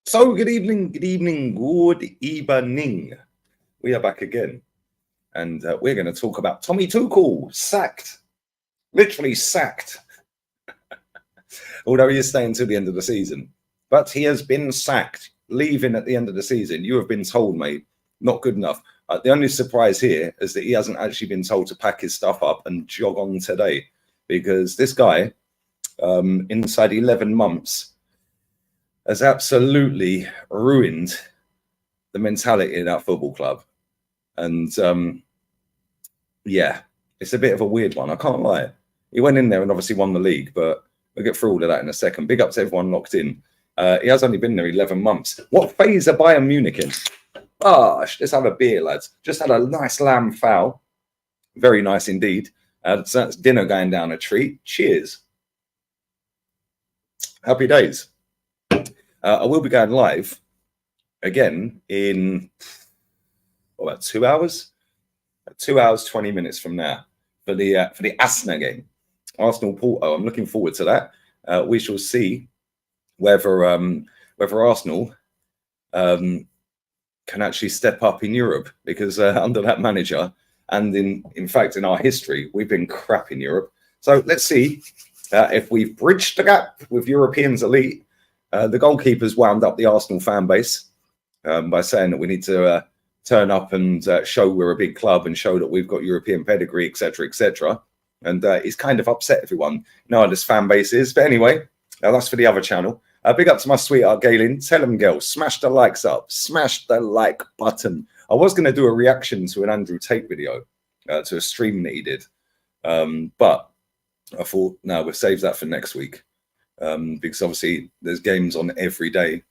So, good evening, good evening, good evening. We are back again, and we're going to talk about Tommy Tuchel sacked, literally sacked, although he is staying till the end of the season. But he has been sacked, leaving at the end of the season. You have been told, mate, not good enough. The only surprise here is that he hasn't actually been told to pack his stuff up and jog on today, because this guy, inside 11 months, has absolutely ruined the mentality of that football club. And yeah, it's a bit of a weird one. I can't lie. He went in there and obviously won the league, but we'll get through all of that in a second. Big up to everyone locked in. He has only been there 11 months. What phase are Bayern Munich in? Let's have a beer, lads. Just had a nice lamb fowl. Very nice indeed. So that's dinner going down a treat. Cheers. Happy days. I will be going live again in about 2 hours. 2 hours, 20 minutes from now for the Arsenal game, Arsenal Porto. I'm looking forward to that. We shall see whether Arsenal can actually step up in Europe, because under that manager and in fact in our history we've been crap in Europe. So let's see if we've bridged the gap with Europeans elite. The goalkeepers wound up the Arsenal fan base by saying that we need to turn up and show we're a big club and show that we've got European pedigree, etc., etc. And it's kind of upset everyone. You know how this fan base is. But anyway, that's for the other channel. Big up to my sweetheart, Galen. Tell them, girl, smash the likes up. Smash the like button. I was going to do a reaction to an Andrew Tate video, to a stream that he did. But I thought, no, we'll save that for next week. Because obviously there's games on every day.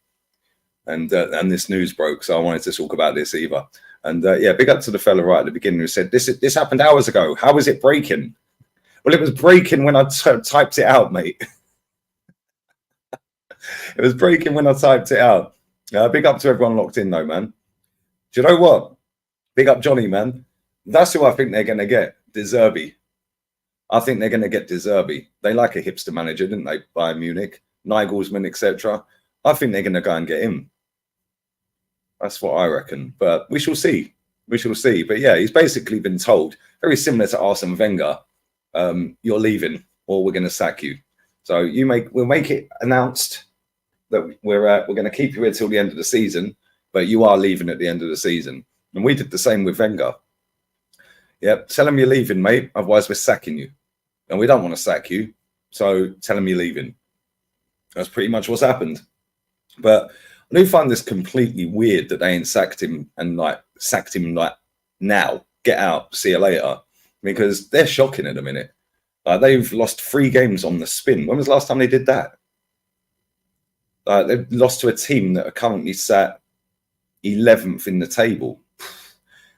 And this news broke, so I wanted to talk about this either. And yeah, big up to the fella right at the beginning who said, this happened hours ago. How is it breaking? Well, it was breaking when I typed it out, mate. It was breaking when I typed it out. Big up to everyone locked in, though, man. Do you know what? Big up Johnny, man. That's who I think they're going to get, De Zerbi. I think they're going to get De Zerbi. They like a hipster manager, didn't they, Bayern Munich, Nagelsmann, etc. I think they're going to go and get him. That's what I reckon. But we shall see. We shall see. But yeah, he's basically been told, very similar to Arsene Wenger, you're leaving or we're going to sack you. So we'll make it announced that we're going to keep you here till the end of the season, but you are leaving at the end of the season. And we did the same with Wenger. Yep, tell him you're leaving, mate. Otherwise, we're sacking you. And we don't want to sack you. So tell him you're leaving. That's pretty much what's happened. But I do find this completely weird that they ain't sacked him now. Get out, see you later. Because they're shocking at the minute. They've lost 3 games on the spin. When was the last time they did that? They've lost to a team that are currently sat 11th in the table.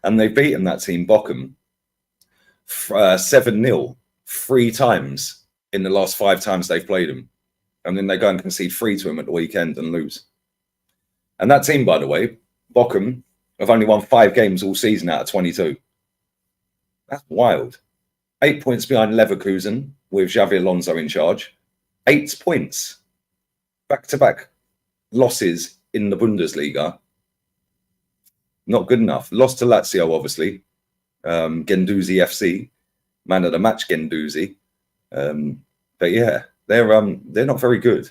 And they've beaten that team, Bochum, 7-0 3 times in the last 5 times they've played them. And then they go and concede 3 to them at the weekend and lose. And that team, by the way, Bochum, have only won 5 games all season out of 22. That's wild. 8 points behind Leverkusen with Xavi Alonso in charge. 8 points. Back-to-back losses in the Bundesliga. Not good enough. Lost to Lazio, obviously. Guendouzi FC. Man of the match, Guendouzi. But yeah, they're not very good.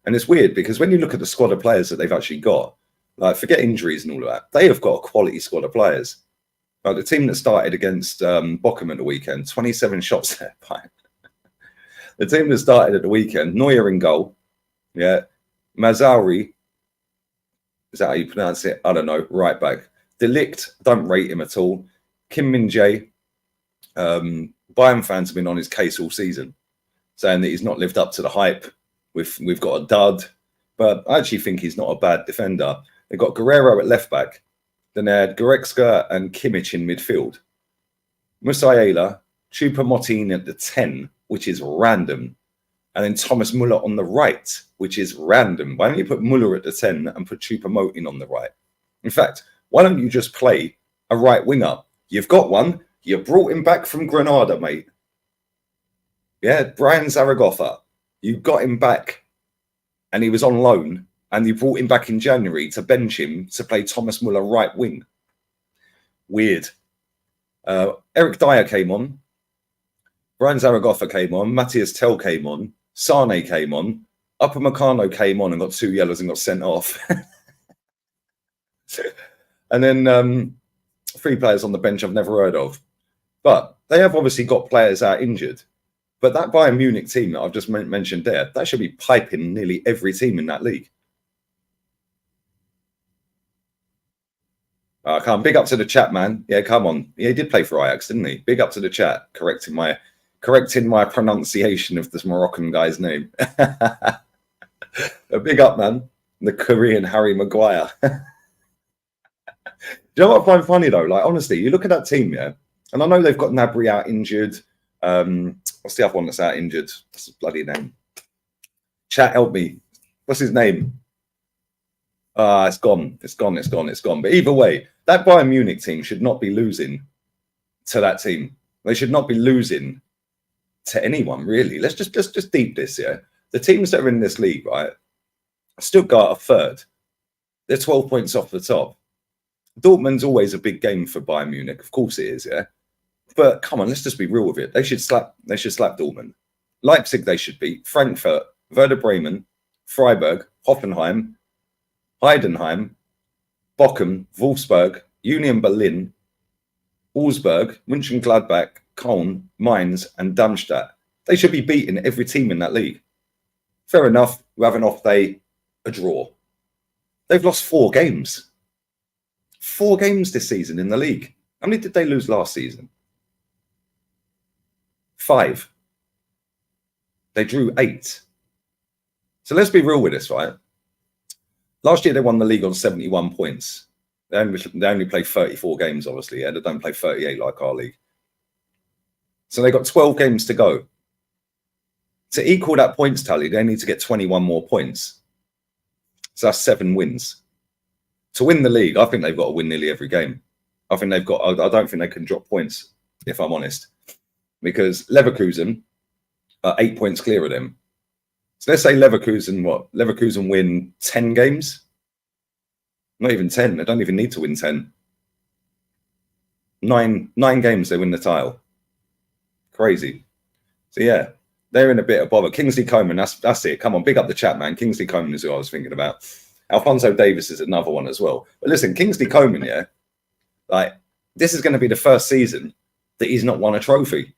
And it's weird because when you look at the squad of players that they've actually got, like forget injuries and all of that, they have got a quality squad of players. Like the team that started against Bochum at the weekend, 27 shots there. The team that started at the weekend, Neuer in goal. Yeah. Mazzari, is that how you pronounce it? I don't know. Right back. Delict, don't rate him at all. Kim Min-jae, Bayern fans have been on his case all season, saying that he's not lived up to the hype. We've got a dud, but I actually think he's not a bad defender. They've got Guerrero at left back. Then they had Goretzka and Kimmich in midfield. Musiala, Choupo-Moting at the 10, which is random. And then Thomas Muller on the right, which is random. Why don't you put Muller at the 10 and put Choupo-Moting on the right? In fact, why don't you just play a right winger? You've got one. You brought him back from Granada, mate. Yeah, Brian Zaragoza. You got him back and he was on loan and you brought him back in January to bench him to play Thomas Muller right wing. Weird. Eric Dyer came on. Brian Zaragoza came on. Matthias Tell came on. Sane came on. Upamecano came on and got 2 yellows and got sent off. And then 3 players on the bench I've never heard of. But they have obviously got players out injured. But that Bayern Munich team that I've just mentioned there, that should be piping nearly every team in that league. Come on, big up to the chat, man. Yeah, come on. Yeah, he did play for Ajax, didn't he? Big up to the chat, correcting my pronunciation of this Moroccan guy's name. Big up, man. The Korean Harry Maguire. Do you know what I find funny though? Like, honestly, you look at that team, yeah, and I know they've got Gnabry out injured. What's the other one that's out injured? What's his bloody name? Chat, help me. What's his name? It's gone. But either way, that Bayern Munich team should not be losing to that team. They should not be losing to anyone, really. Let's just deep this, yeah. The teams that are in this league, right? Stuttgart are third. They're 12 points off the top. Dortmund's always a big game for Bayern Munich. Of course it is, yeah. But come on, let's just be real with it. They should slap Dortmund. Leipzig they should beat. Frankfurt, Werder Bremen, Freiburg, Hoffenheim, Heidenheim, Bochum, Wolfsburg, Union Berlin, Augsburg, Mönchengladbach, Köln, Mainz, and Darmstadt. They should be beating every team in that league. Fair enough, you have an off day, a draw. They've lost 4 games. 4 games this season in the league. How many did they lose last season? 5. They drew 8. So let's be real with this, right? Last year they won the league on 71 points. They only play 34 games, obviously. Yeah, they don't play 38 like our league. So they got 12 games to go. To equal that points tally, they need to get 21 more points. So that's 7 wins. To win the league, I think they've got to win nearly every game. I don't think they can drop points, if I'm honest. Because Leverkusen are 8 points clear of them. So let's say Leverkusen win 10 games? Not even 10. They don't even need to win 10. 9 games, they win the title. Crazy. So yeah, they're in a bit of bother. Kingsley Coman, that's it. Come on, big up the chat, man. Kingsley Coman is who I was thinking about. Alphonso Davies is another one as well. But listen, Kingsley Coman, yeah, like, this is going to be the first season that he's not won a trophy.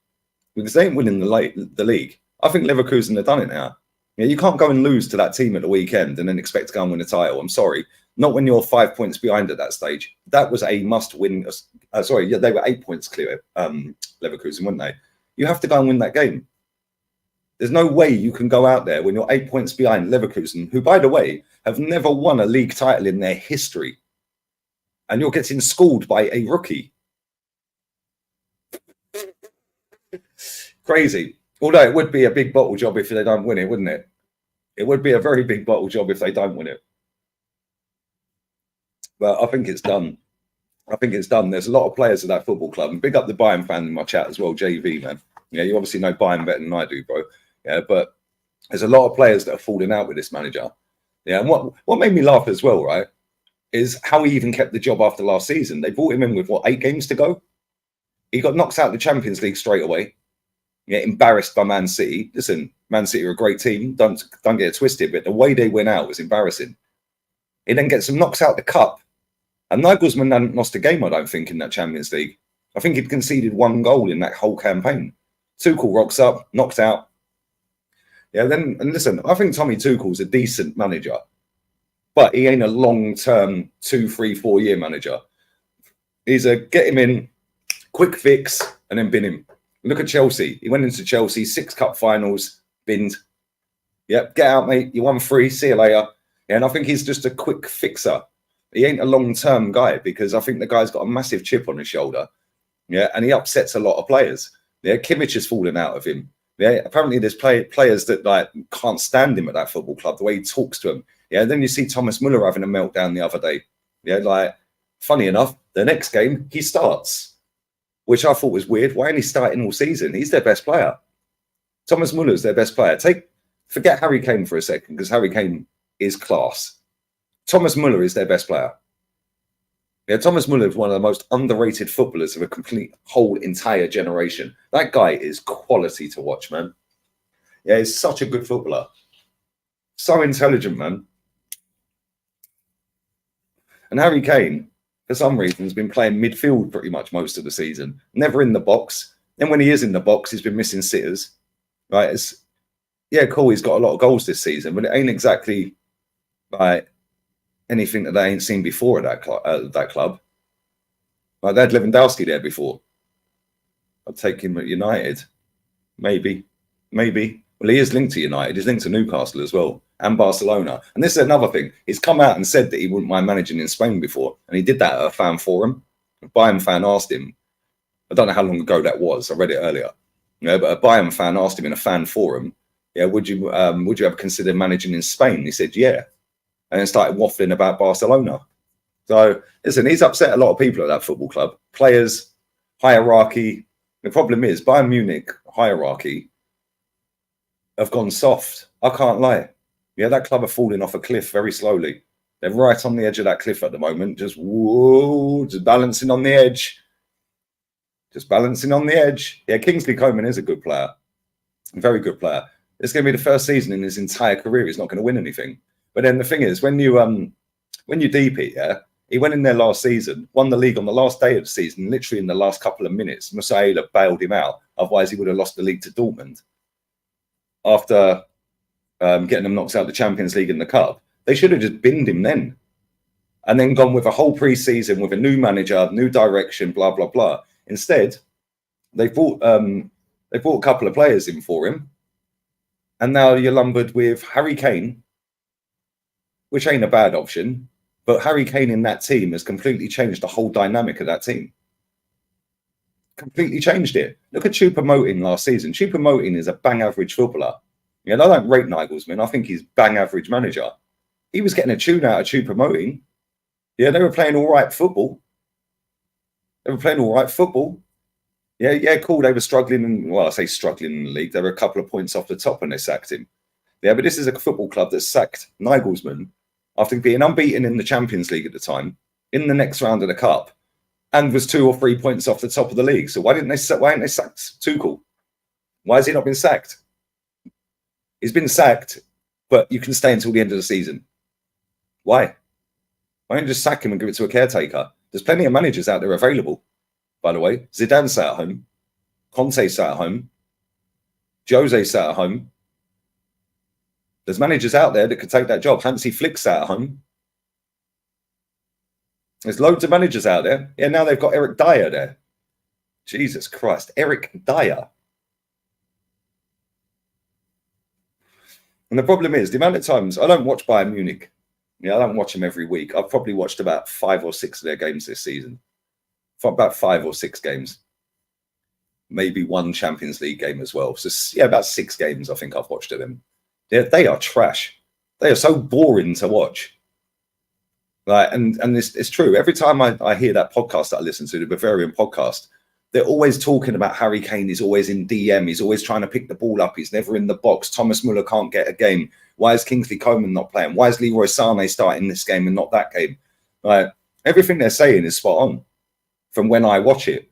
Because they ain't winning the league. I think Leverkusen have done it now. Yeah, you can't go and lose to that team at the weekend and then expect to go and win a title. I'm sorry. Not when you're 5 points behind at that stage. That was a must-win. They were 8 points clear, Leverkusen, weren't they? You have to go and win that game. There's no way you can go out there when you're 8 points behind Leverkusen, who, by the way, have never won a league title in their history. And you're getting schooled by a rookie. Crazy. Although it would be a big bottle job if they don't win it, wouldn't it? It would be a very big bottle job if they don't win it. But I think it's done. There's a lot of players at that football club. And big up the Bayern fan in my chat as well, JV, man. Yeah, you obviously know Bayern better than I do, bro. Yeah, but there's a lot of players that are falling out with this manager. Yeah, and what made me laugh as well, right, is how he even kept the job after last season. They brought him in with, 8 games to go? He got knocked out of the Champions League straight away. Yeah, embarrassed by Man City. Listen, Man City are a great team. Don't get it twisted, but the way they went out was embarrassing. He then gets some knocks out the cup. And Nagelsmann hadn't lost a game, I don't think, in that Champions League. I think he'd conceded 1 goal in that whole campaign. Tuchel rocks up, knocked out. Yeah, and listen, I think Tommy Tuchel's a decent manager, but he ain't a long-term 2, 3, 4 year manager. He's a get him in, quick fix, and then bin him. Look at Chelsea. He went into Chelsea, 6 cup finals, binned. Yep, get out, mate. You won 3. See you later. Yeah, and I think he's just a quick fixer. He ain't a long-term guy because I think the guy's got a massive chip on his shoulder. Yeah, and he upsets a lot of players. Yeah, Kimmich has fallen out of him. Yeah, apparently there's players that can't stand him at that football club, the way he talks to them. Yeah, then you see Thomas Muller having a meltdown the other day. Yeah, funny enough, the next game he starts, which I thought was weird. Why ain't he starting all season? He's their best player. Thomas Muller's their best player. Forget Harry Kane for a second, because Harry Kane is class. Thomas Muller is their best player. Yeah, Thomas Muller is one of the most underrated footballers of a complete whole entire generation. That guy is quality to watch, man. Yeah, he's such a good footballer. So intelligent, man. And Harry Kane, for some reason, has been playing midfield pretty much most of the season. Never in the box. And when he is in the box, he's been missing sitters. Right? Yeah, cool. He's got a lot of goals this season, but it ain't exactly like anything that they ain't seen before at that club. Like, they had Lewandowski there before. I'd take him at United. Maybe. Well, he is linked to United. He's linked to Newcastle as well, and Barcelona. And this is another thing. He's come out and said that he wouldn't mind managing in Spain before. And he did that at a fan forum. A Bayern fan asked him. I don't know how long ago that was. I read it earlier. But a Bayern fan asked him in a fan forum, yeah, would you ever consider managing in Spain? He said, yeah. And then started waffling about Barcelona. So, listen, he's upset a lot of people at that football club. Players, hierarchy. The problem is, Bayern Munich hierarchy have gone soft. I can't lie. Yeah, that club are falling off a cliff very slowly. They're right on the edge of that cliff at the moment. Just balancing on the edge. Just balancing on the edge. Yeah, Kingsley Coman is a good player. A very good player. It's going to be the first season in his entire career he's not going to win anything. But then the thing is, when you deep it, yeah, he went in there last season, won the league on the last day of the season, literally in the last couple of minutes. Musiala bailed him out. Otherwise, he would have lost the league to Dortmund. After getting them knocked out of the Champions League and the Cup, they should have just binned him then. And then gone with a whole pre-season with a new manager, new direction, blah, blah, blah. Instead, they bought a couple of players in for him. And now you're lumbered with Harry Kane, which ain't a bad option. But Harry Kane in that team has completely changed the whole dynamic of that team. Completely changed it. Look at Choupo-Moting last season. Choupo-Moting is a bang average footballer. Yeah, I don't rate Nagelsmann. I think he's bang average manager. He was getting a tune out of Choupo-Moting. Yeah, they were playing all right football. Yeah, cool. They were struggling. Well, I say struggling in the league. They were a couple of points off the top when they sacked him. Yeah, but this is a football club that sacked Nagelsmann after being unbeaten in the Champions League at the time, in the next round of the Cup, and was 2 or 3 points off the top of the league. So why ain't they sacked Tuchel? Why has he not been sacked? He's been sacked, but you can stay until the end of the season. Why? Why don't you just sack him and give it to a caretaker? There's plenty of managers out there available, by the way. Zidane sat at home. Conte sat at home. Jose sat at home. There's managers out there that could take that job. Hansi Flick sat at home. There's loads of managers out there. Yeah, now they've got Eric Dyer there. Jesus Christ, Eric Dyer. And the problem is, the amount of times, I don't watch Bayern Munich. Yeah, I don't watch them every week. I've probably watched about 5 or 6 of their games this season. For about 5 or 6 games. Maybe 1 Champions League game as well. So, yeah, about 6 games I think I've watched of them. They are trash. They are so boring to watch. Like, and it's true. Every time I hear that podcast that I listen to, the Bavarian podcast, they're always talking about Harry Kane. He's always in DM. He's always trying to pick the ball up. He's never in the box. Thomas Muller can't get a game. Why is Kingsley Coman not playing? Why is Leroy Sané starting this game and not that game? Like, everything they're saying is spot on from when I watch it.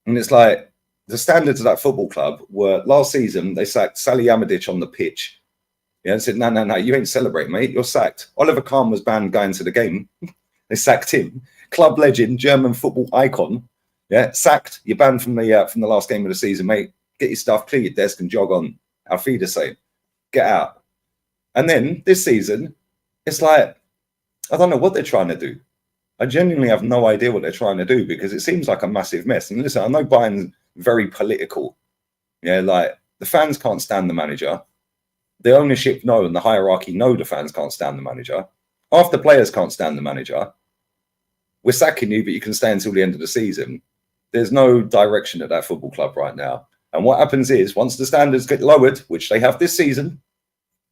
And it's like, the standards of that football club were, last season, they sacked Salihamidzic on the pitch. Yeah, and said, no, you ain't celebrating, mate. You're sacked. Oliver Kahn was banned going to the game. They sacked him. Club legend, German football icon. Yeah, sacked. You're banned from the last game of the season, mate. Get your stuff, clear your desk, and jog on. Auf Wiedersehen. Get out. And then this season, it's like, I don't know what they're trying to do. I genuinely have no idea what they're trying to do because it seems like a massive mess. And listen, I know Bayern's very political. Yeah, like the fans can't stand the manager. The ownership know and the hierarchy know the fans can't stand the manager. Half the players can't stand the manager. We're sacking you, but you can stay until the end of the season. There's no direction at that football club right now. And what happens is, once the standards get lowered, which they have this season,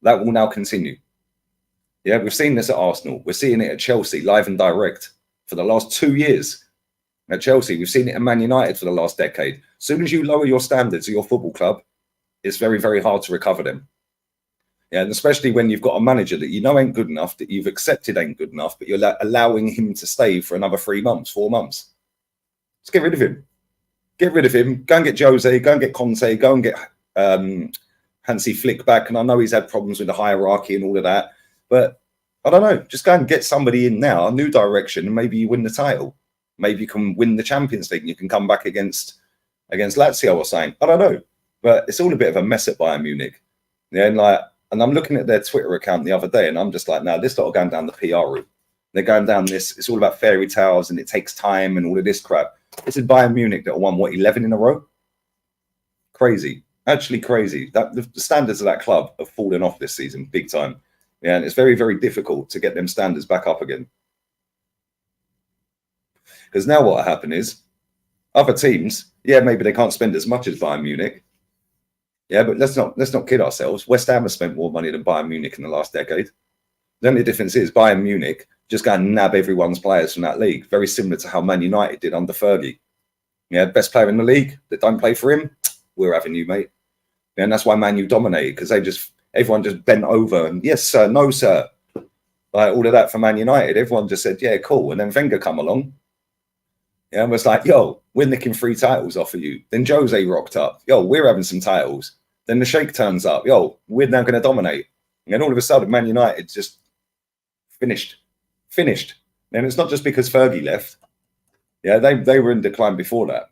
that will now continue. Yeah, we've seen this at Arsenal. We're seeing it at Chelsea, live and direct, for the last 2 years. At Chelsea, we've seen it at Man United for the last decade. As soon as you lower your standards of your football club, it's very, very hard to recover them. Yeah, and especially when you've got a manager that you know ain't good enough, that you've accepted ain't good enough, but you're allowing him to stay for another 3 months, 4 months. Let's get rid of him. Get rid of him. Go and get Jose. Go and get Conte. Go and get Hansi Flick back. And I know he's had problems with the hierarchy and all of that, but I don't know. Just go and get somebody in now, a new direction, and maybe you win the title. Maybe you can win the Champions League and you can come back against Lazio or something. I don't know, but it's all a bit of a mess at Bayern Munich. Yeah, and I'm looking at their Twitter account the other day, and I'm just like, no, this lot are going down the PR route. They're going down this. It's all about fairy tales, and it takes time and all of this crap. This is Bayern Munich that won 11 in a row. Crazy, actually crazy. That the standards of that club have fallen off this season, big time. Yeah, and it's very, very difficult to get them standards back up again. Because now what happened is, other teams, yeah, maybe they can't spend as much as Bayern Munich. Yeah, but let's not kid ourselves. West Ham has spent more money than Bayern Munich in the last decade. The only difference is Bayern Munich just go and nab everyone's players from that league, very similar to how Man United did under Fergie. Yeah, best player in the league that don't play for him, we're having you, mate. Yeah, and that's why Man U dominated, because everyone just bent over and yes, sir, no, sir. Like all of that for Man United, everyone just said, yeah, cool. And then Wenger come along. Yeah, and was like, yo, we're nicking 3 titles off of you. Then Jose rocked up. Yo, we're having some titles. Then the Sheikh turns up. Yo, we're now going to dominate. And then all of a sudden, Man United just finished. And it's not just because Fergie left. Yeah, they were in decline before that.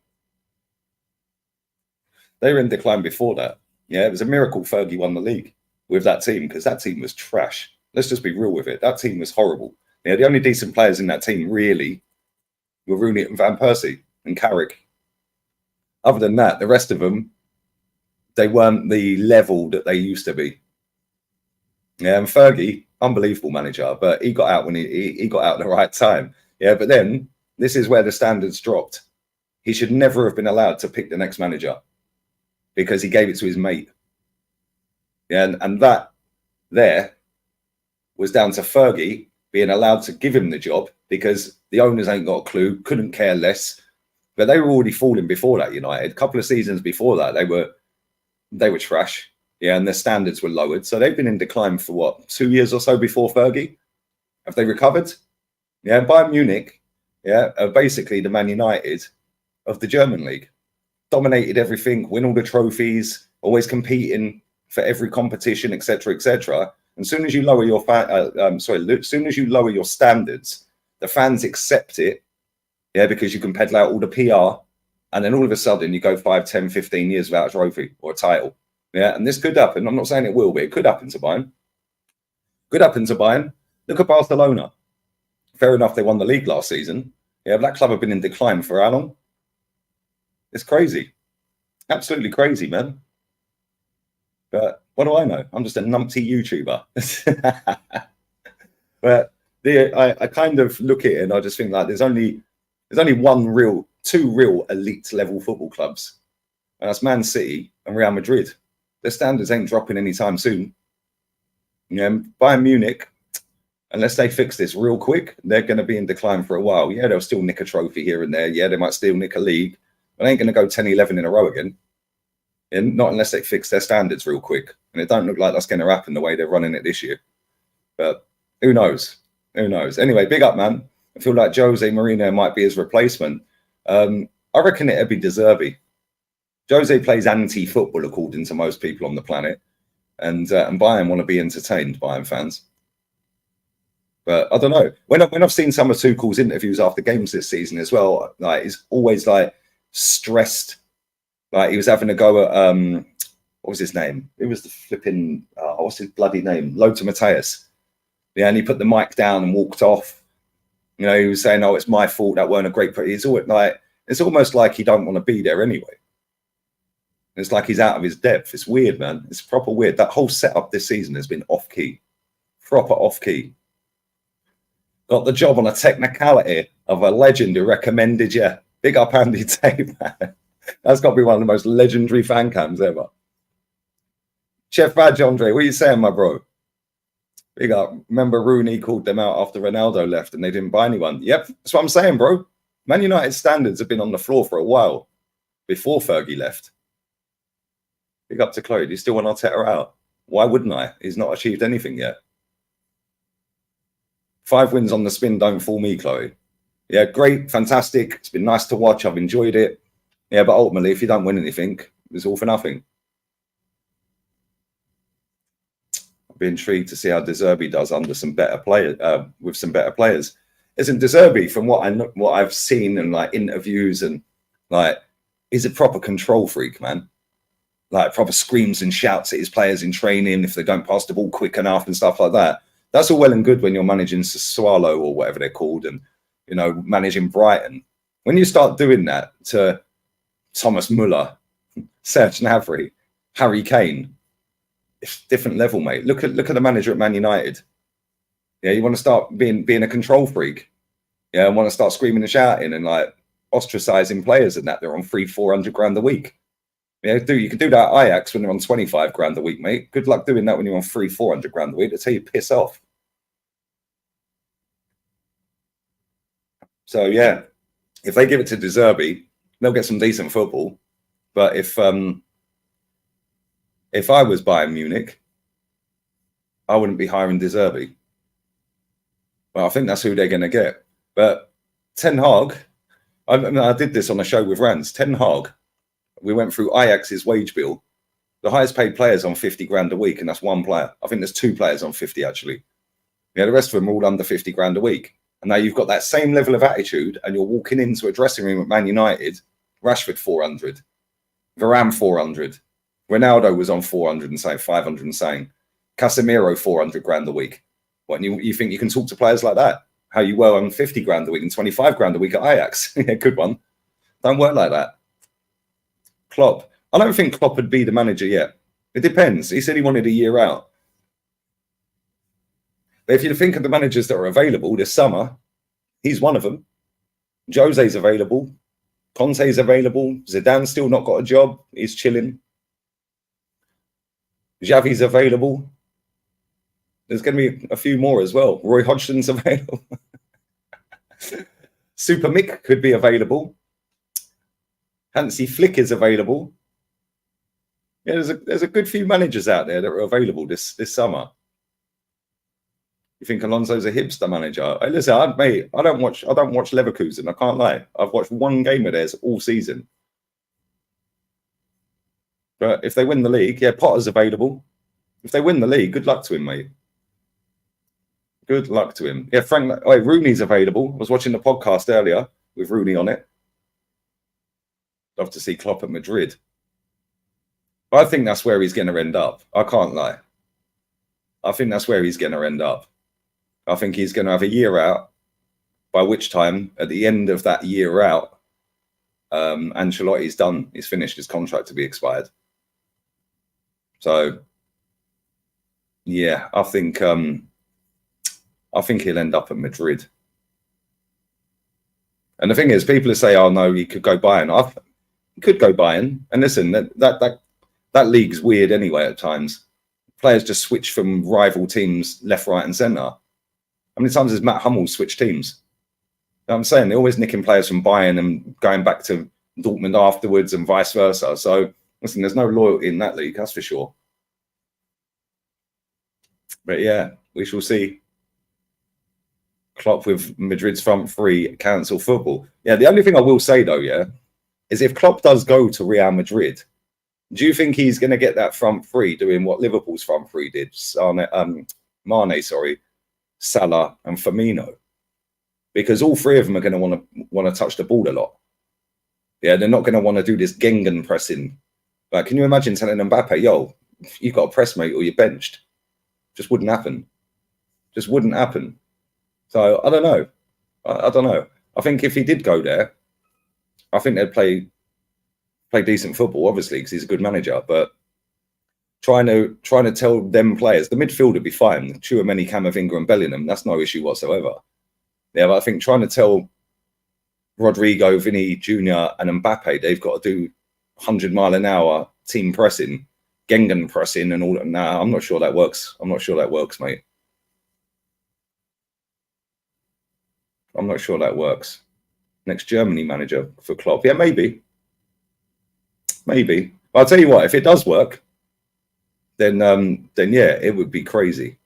Yeah, it was a miracle Fergie won the league with that team, because that team was trash. Let's just be real with it. That team was horrible. Yeah, the only decent players in that team really were Rooney and Van Persie and Carrick. Other than that, the rest of them, they weren't the level that they used to be. Yeah, and Fergie, unbelievable manager, but he got out when he got out at the right time. Yeah, but then this is where the standards dropped. He should never have been allowed to pick the next manager because he gave it to his mate. Yeah, and that there was down to Fergie being allowed to give him the job because the owners ain't got a clue, couldn't care less. But they were already falling before that, United. A couple of seasons before that, they were trash. Yeah, and their standards were lowered. So they've been in decline for what, 2 years or so before Fergie? Have they recovered? Yeah, Bayern Munich, yeah, are basically the Man United of the German league. Dominated everything, win all the trophies, always competing for every competition, etc., etc. And as soon as you lower your as soon as you lower your standards, the fans accept it, yeah, because you can peddle out all the PR, and then all of a sudden you go 5, 10, 15 years without a trophy or a title. Yeah, and this could happen. I'm not saying it will, but it could happen to Bayern. Could happen to Bayern. Look at Barcelona. Fair enough, they won the league last season. Yeah, but that club have been in decline for how long? It's crazy. Absolutely crazy, man. But what do I know? I'm just a numpty YouTuber. But I kind of look at it and I just think like there's only two real elite level football clubs. And that's Man City and Real Madrid. Their standards ain't dropping anytime soon. Yeah, Bayern Munich, unless they fix this real quick, they're going to be in decline for a while. Yeah, they'll still nick a trophy here and there. Yeah, they might still nick a league. But they ain't going to go 10-11 in a row again. And not unless they fix their standards real quick. And it don't look like that's going to happen the way they're running it this year. But who knows? Who knows? Anyway, big up, man. I feel like Jose Mourinho might be his replacement. I reckon it'd be Deserbi. Jose plays anti-football, according to most people on the planet. And Bayern want to be entertained, Bayern fans. But I don't know. When I've seen some of Tuchel's interviews after games this season as well, like he's always like stressed. Like he was having a go at what was his name? It was the flipping what's his bloody name? Lothar Matthäus. Yeah, and he put the mic down and walked off. You know, he was saying, "Oh, it's my fault. That weren't a great." It's almost like he don't want to be there anyway. It's like he's out of his depth. It's weird, man. It's proper weird. That whole setup this season has been off key, proper off key. Got the job on a technicality of a legend who recommended you. Big up Andy Tate, man. That's got to be one of the most legendary fan cams ever. Chef Badge Andre, what are you saying, my bro? Big up. Remember Rooney called them out after Ronaldo left and they didn't buy anyone. Yep, that's what I'm saying, bro. Man United standards have been on the floor for a while before Fergie left. Big up to Chloe. Do you still want Arteta out? Why wouldn't I? He's not achieved anything yet. 5 wins on the spin don't fool me, Chloe. Yeah, great, fantastic. It's been nice to watch. I've enjoyed it. Yeah, but ultimately, if you don't win anything, it's all for nothing. I'll be intrigued to see how De Zerbi does under some better players, with some better players. Isn't De Zerbi, from what I've seen and like interviews and like, he's a proper control freak, man. Like proper screams and shouts at his players in training if they don't pass the ball quick enough and stuff like that. That's all well and good when you're managing Sassuolo or whatever they're called, and managing Brighton. When you start doing that to Thomas Muller, Serge Gnabry, Harry Kane, it's a different level, mate. Look at the manager at Man United. Yeah, you want to start being a control freak. Yeah, and want to start screaming and shouting and like ostracizing players and that they're on 300-400 grand a week. Yeah, you can do that at Ajax when they're on 25 grand a week, mate. Good luck doing that when you're on 300-400 grand a week. That's how you piss off. So yeah, if they give it to De Zerbi, they'll get some decent football. But if I was Bayern Munich, I wouldn't be hiring De Zerbi. Well, I think that's who they're going to get. But Ten Hag, I did this on a show with Rans. Ten Hag, we went through Ajax's wage bill. The highest paid player's on 50 grand a week, and that's one player. I think there's 2 players on 50 actually. Yeah, the rest of them are all under 50 grand a week. And now you've got that same level of attitude, and you're walking into a dressing room at Man United. Rashford 400, Varane 400, Ronaldo was on 400 and saying 500 and saying Casemiro 400 grand a week. What, and you think you can talk to players like that? How you were on 50 grand a week and 25 grand a week at Ajax? Yeah, good one. Don't work like that. Klopp. I don't think Klopp would be the manager yet. It depends. He said he wanted a year out. But if you think of the managers that are available this summer, he's one of them. Jose's available. Conte's available. Zidane's still not got a job. He's chilling. Xavi's available. There's going to be a few more as well. Roy Hodgson's available. Super Mick could be available. Hansi Flick is available. Yeah, there's a good few managers out there that are available this summer. You think Alonso's a hipster manager? Hey, listen, I don't watch Leverkusen. I can't lie. I've watched one game of theirs all season. But if they win the league, yeah, Potter's available. If they win the league, good luck to him, mate. Good luck to him. Yeah, Rooney's available. I was watching the podcast earlier with Rooney on it. Love to see Klopp at Madrid. But I think that's where he's going to end up. I can't lie. I think that's where he's going to end up. I think he's going to have a year out, by which time, at the end of that year out, Ancelotti's done. He's finished his contract to be expired. So, yeah, I think he'll end up at Madrid. And the thing is, people say, "Oh no, he could go Bayern." He could go Bayern. And listen, that league's weird anyway at times. Players just switch from rival teams left, right, and centre. How many times has Matt Hummel switched teams? You know what I'm saying? They're always nicking players from Bayern and going back to Dortmund afterwards and vice versa. So, listen, there's no loyalty in that league, that's for sure. But yeah, we shall see. Klopp with Madrid's front three cancel football. Yeah, the only thing I will say, though, yeah, is if Klopp does go to Real Madrid, do you think he's going to get that front three doing what Liverpool's front three did? Mane, Salah and Firmino, because all 3 of them are going to want to touch the ball a lot. Yeah, they're not going to want to do this Gengen pressing. Like, can you imagine telling Mbappe, "Yo, you got to press, mate, or you're benched"? Just wouldn't happen. Just wouldn't happen. So I don't know. I don't know. I think if he did go there, I think they'd play decent football, obviously, because he's a good manager. But trying to tell them players, the midfield would be fine. Tchouameni, Camavinga, and Bellingham, that's no issue whatsoever. Yeah, but I think trying to tell Rodrigo, Vinny Jr. and Mbappe they've got to do 100-mile-an-hour team pressing, Gengen pressing, and all that. Nah, I'm not sure that works. I'm not sure that works, mate. I'm not sure that works. Next Germany manager for Klopp. Yeah, maybe. Maybe. But I'll tell you what, if it does work, then yeah, it would be crazy,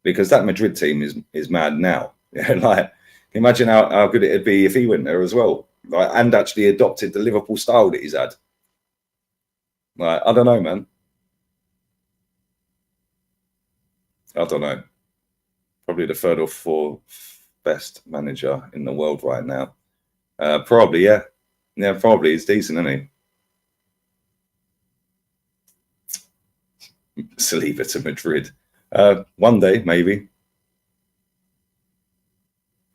because that Madrid team is mad now. Yeah, like imagine how good it'd be if he went there as well, like, and actually adopted the Liverpool style that he's had. Like, I don't know, man. I don't know. Probably the third or fourth best manager in the world right now. Probably, yeah. Yeah, probably. He's decent, isn't he? Saliba to Madrid. One day, maybe.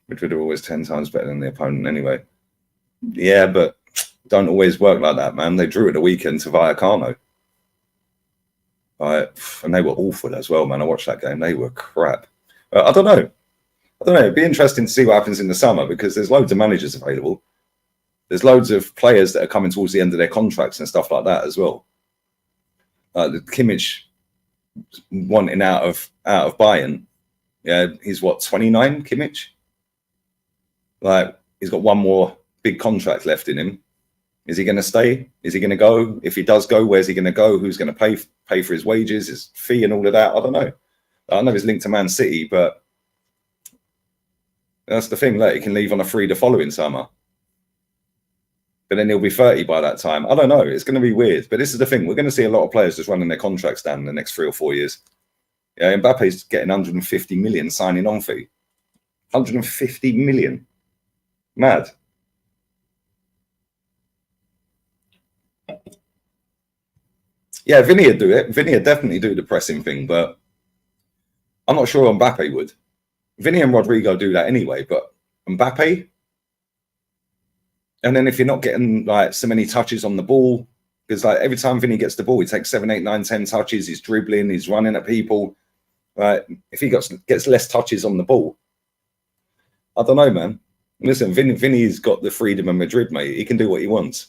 Madrid are always 10 times better than the opponent anyway. Yeah, but don't always work like that, man. They drew at the weekend to Vallecano. And they were awful as well, man. I watched that game. They were crap. I don't know. It'd be interesting to see what happens in the summer, because there's loads of managers available. There's loads of players that are coming towards the end of their contracts and stuff like that as well. The Kimmich wanting out of Bayern. Yeah, he's what, 29, Kimmich? Like, he's got one more big contract left in him. Is he going to stay? Is he going to go? If he does go, where's he going to go? Who's going to pay for his wages, his fee, and all of that? I don't know. I know he's linked to Man City, but that's the thing. Like, he can leave on a free the following summer, but then he'll be 30 by that time. I don't know. It's going to be weird. But this is the thing. We're going to see a lot of players just running their contracts down in the next 3 or 4 years. Yeah, Mbappe's getting 150 million signing on fee. 150 million. Mad. Yeah, Vinny would do it. Vinny would definitely do the pressing thing, but I'm not sure Mbappe would. Vinny and Rodrigo do that anyway, but Mbappe? And then if you're not getting like so many touches on the ball, because like every time Vinny gets the ball, he takes 7, 8, 9, 10 touches. He's dribbling, he's running at people. Right? If he gets less touches on the ball, I don't know, man. Listen, Vinny's got the freedom of Madrid, mate. He can do what he wants.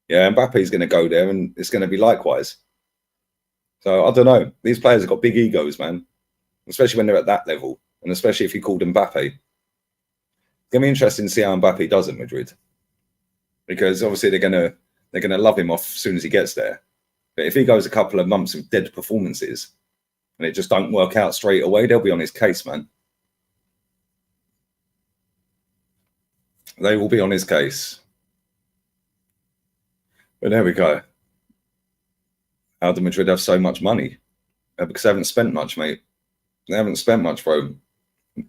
Yeah, Mbappe's going to go there, and it's going to be likewise. So I don't know. These players have got big egos, man, especially when they're at that level, and especially if you called Mbappe. It's going to be interesting to see how Mbappe does at Madrid, because obviously they're going to love him off as soon as he gets there. But if he goes a couple of months of dead performances and it just don't work out straight away, they'll be on his case, man. They will be on his case. But there we go. How do Madrid have so much money? Because they haven't spent much, mate. They haven't spent much, bro.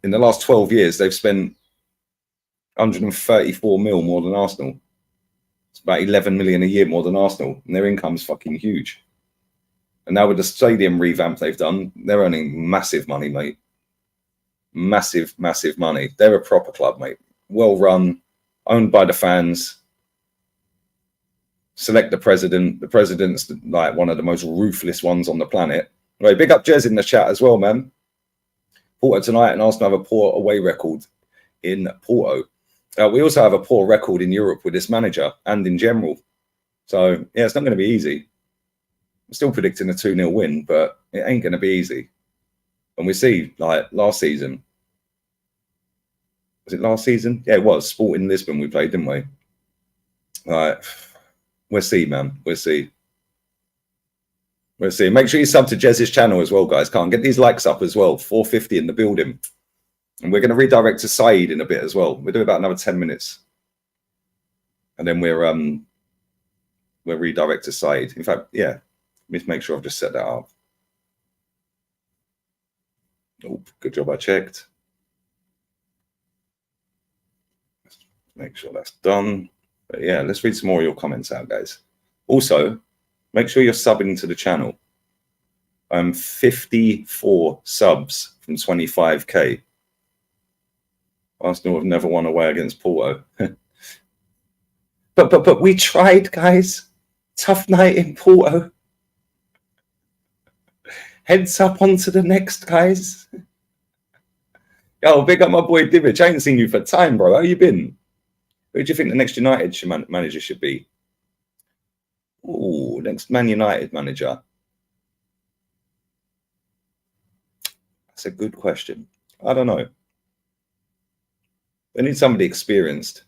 In the last 12 years, they've spent 134 mil more than Arsenal. It's about 11 million a year more than Arsenal, and their income's fucking huge. And now with the stadium revamp they've done, they're earning massive money, mate. Massive, massive money. They're a proper club, mate. Well run, owned by the fans. Select the president. The president's like one of the most ruthless ones on the planet. Right, big up Jez in the chat as well, man. Porto tonight, and Arsenal have a poor away record in Porto. We also have a poor record in Europe with this manager and in general. So, yeah, it's not going to be easy. I'm still predicting a 2-0 win, but it ain't going to be easy. And we see, like, last season. Was it last season? Yeah, it was. Sporting Lisbon we played, didn't we? We'll see, man. We'll see. We'll see. Make sure you sub to Jez's channel as well, guys. Can't get these likes up as well. 450 in the building. And we're going to redirect to Saeed in a bit as well. We'll do about another 10 minutes. And then we'll redirect to Saeed. In fact, yeah. Let me make sure I've just set that up. Oh, good job I checked. Let's make sure that's done. But yeah, let's read some more of your comments out, guys. Also, make sure you're subbing to the channel. I'm 54 subs from 25k. Arsenal have never won away against Porto. but we tried, guys. Tough night in Porto. Heads up onto the next, guys. Yo, big up my boy Divic. I ain't seen you for time, bro. How you been? Who do you think the next United manager should be? Ooh, next Man United manager. That's a good question. I don't know. They need somebody experienced.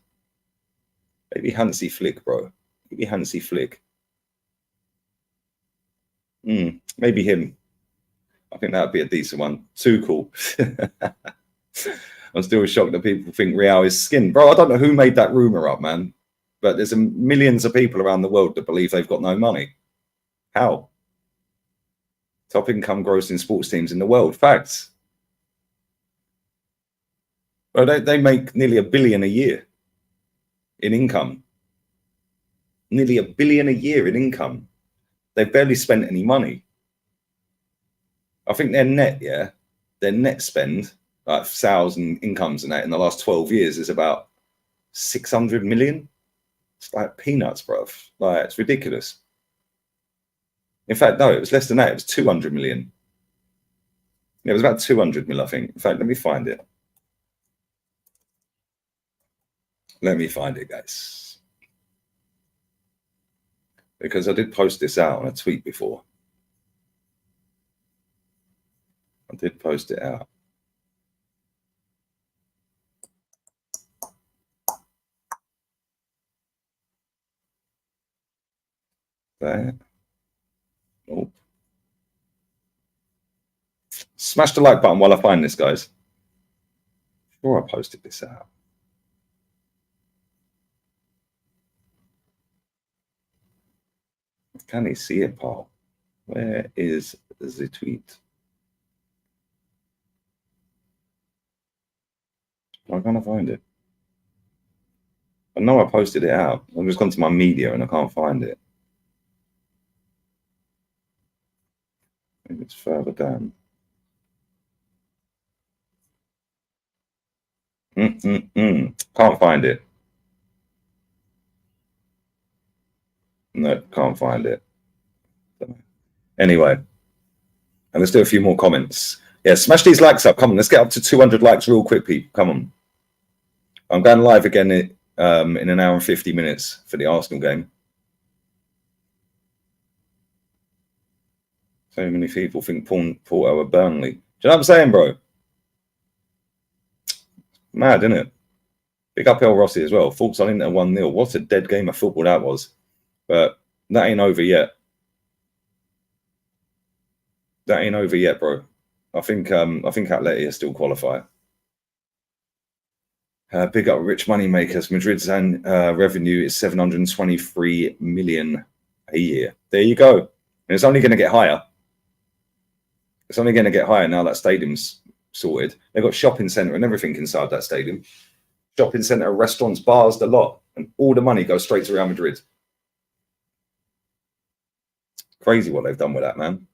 Maybe Hansi Flick, bro. Maybe Hansi Flick. Maybe him. I think that would be a decent one. Tuchel. I'm still shocked that people think Real is skin. Bro, I don't know who made that rumor up, man. But there's millions of people around the world that believe they've got no money. How? Top income grossing sports teams in the world. Facts. Well, they make nearly $1 billion a year in income. Nearly $1 billion a year in income. They've barely spent any money. I think their net spend, like sales and incomes and that in the last 12 years is about 600 million. It's like peanuts, bruv. Like, it's ridiculous. In fact, no, it was less than that. It was 200 million. Yeah, it was about 200 mil, I think. In fact, let me find it. Let me find it, guys. Because I did post this out on a tweet before. I did post it out. There. Oh. Smash the like button while I find this, guys. Sure, I posted this out. Can you see it, Paul? Where is the tweet? I'm gonna find it. I know I posted it out. I've just gone to my media and I can't find it. Maybe it's further down. Can't find it. No, can't find it. Anyway, and let's do a few more comments. Yeah, smash these likes up. Come on, let's get up to 200 likes real quick, people. Come on. I'm going live again in an hour and 50 minutes for the Arsenal game. So many people think Porto are Burnley. Do you know what I'm saying, bro? Mad, isn't it? Big up El Rossi as well. Thoughts on Inter 1-0. What a dead game of football that was. But that ain't over yet. That ain't over yet, bro. I think Atleti still qualify. Big up rich money makers. Madrid's revenue is 723 million a year. There you go. And it's only going to get higher. It's only going to get higher now that stadium's sorted. They've got shopping centre and everything inside that stadium. Shopping centre, restaurants, bars, the lot. And all the money goes straight to Real Madrid. Crazy what they've done with that, man.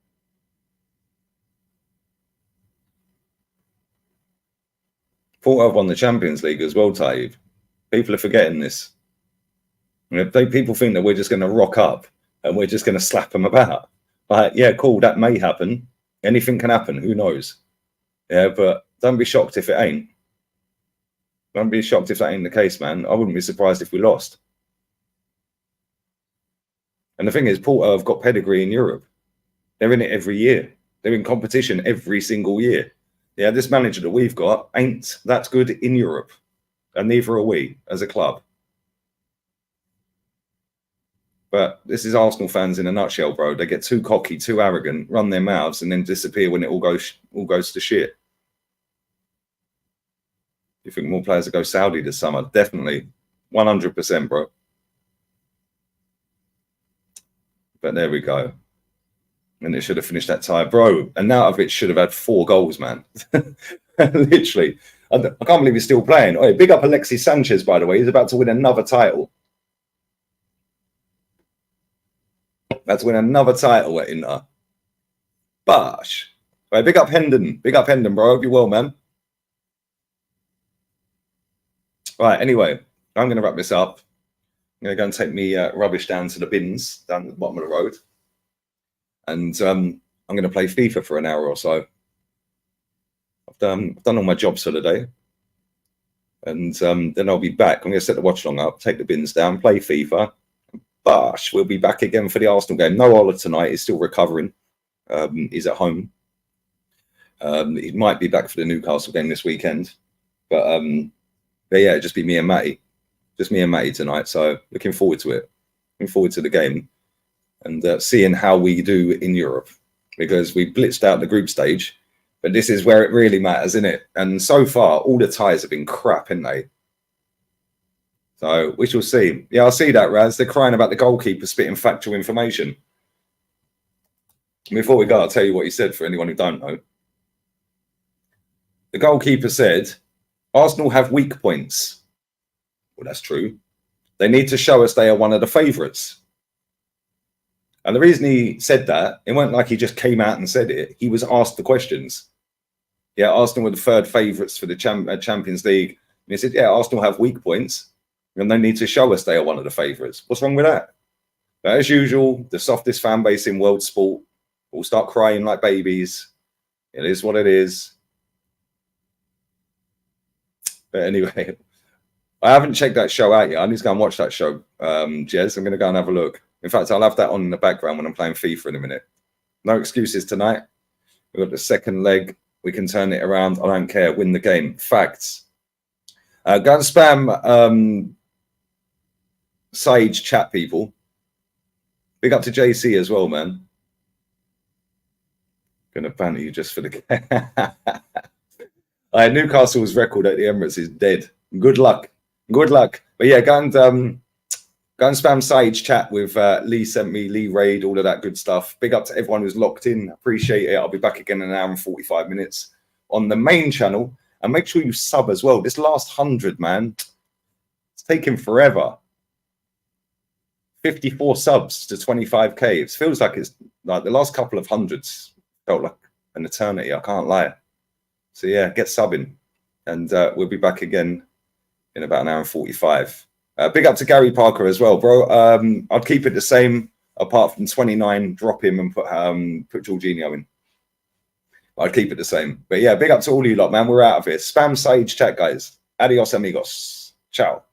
Porto have won the Champions League as well, Taib. People are forgetting this. You know, people think that we're just going to rock up and we're just going to slap them about. Like, yeah, cool, that may happen. Anything can happen. Who knows? Yeah, but don't be shocked if it ain't. Don't be shocked if that ain't the case, man. I wouldn't be surprised if we lost. And the thing is, Porto have got pedigree in Europe. They're in it every year. They're in competition every single year. Yeah, this manager that we've got ain't that good in Europe. And neither are we as a club. But this is Arsenal fans in a nutshell, bro. They get too cocky, too arrogant, run their mouths, and then disappear when it all goes to shit. You think more players will go Saudi this summer? Definitely. 100%, bro. But there we go. And it should have finished that tie, bro. And now of it should have had 4 goals, man. Literally. I can't believe he's still playing. Oh, big up Alexis Sanchez, by the way. He's about to win another title. About to win another title at Inter. Bosh. Right, big up Hendon. Big up Hendon, bro. Hope you're well, man. Right, anyway, I'm going to wrap this up. I'm going to go and take me rubbish down to the bins down at the bottom of the road. And I'm going to play FIFA for an hour or so. I've done all my jobs for the day. And then I'll be back. I'm going to set the watch long up, take the bins down, play FIFA. Bosh, we'll be back again for the Arsenal game. No Ola tonight. He's still recovering. He's at home. He might be back for the Newcastle game this weekend. But yeah, just be me and Matty. Just me and Matty tonight. So looking forward to it. Looking forward to the game. and seeing how we do in Europe, because we blitzed out the group stage, but this is where it really matters, isn't it? And so far, all the ties have been crap, haven't they? So we shall see. Yeah, I see that, Raz. They're crying about the goalkeeper spitting factual information. Before we go, I'll tell you what he said for anyone who don't know. The goalkeeper said, Arsenal have weak points. Well, that's true. They need to show us they are one of the favourites. And the reason he said that, it wasn't like he just came out and said it. He was asked the questions. Yeah, Arsenal were the third favourites for the Champions League. And he said, yeah, Arsenal have weak points. And they need to show us they are one of the favourites. What's wrong with that? But as usual, the softest fan base in world sport will start crying like babies. It is what it is. But anyway, I haven't checked that show out yet. I need to go and watch that show, Jez. I'm going to go and have a look. In fact, I'll have that on in the background when I'm playing FIFA in a minute. No excuses tonight. We've got the second leg. We can turn it around. I don't care. Win the game. Facts. Go and spam Sage chat, people. Big up to JC as well, man. Gonna banter you just for the game. Newcastle's record at the Emirates is dead. Good luck. Good luck. But yeah, go and spam Sage chat with Lee sent me, Lee Raid, all of that good stuff. Big up to everyone who's locked in. Appreciate it. I'll be back again in an hour and 45 minutes on the main channel. And make sure you sub as well. This last 100, man, it's taking forever. 54 subs to 25k. It feels like it's like the last couple of hundreds felt like an eternity. I can't lie. So yeah, get subbing, and we'll be back again in about an hour and 45. Big up to Gary Parker as well, bro. I'd keep it the same apart from 29. Drop him and put Jorginho in. I'd keep it the same. But yeah, big up to all you lot, man. We're out of here. Spam Sage chat, guys. Adios, amigos. Ciao.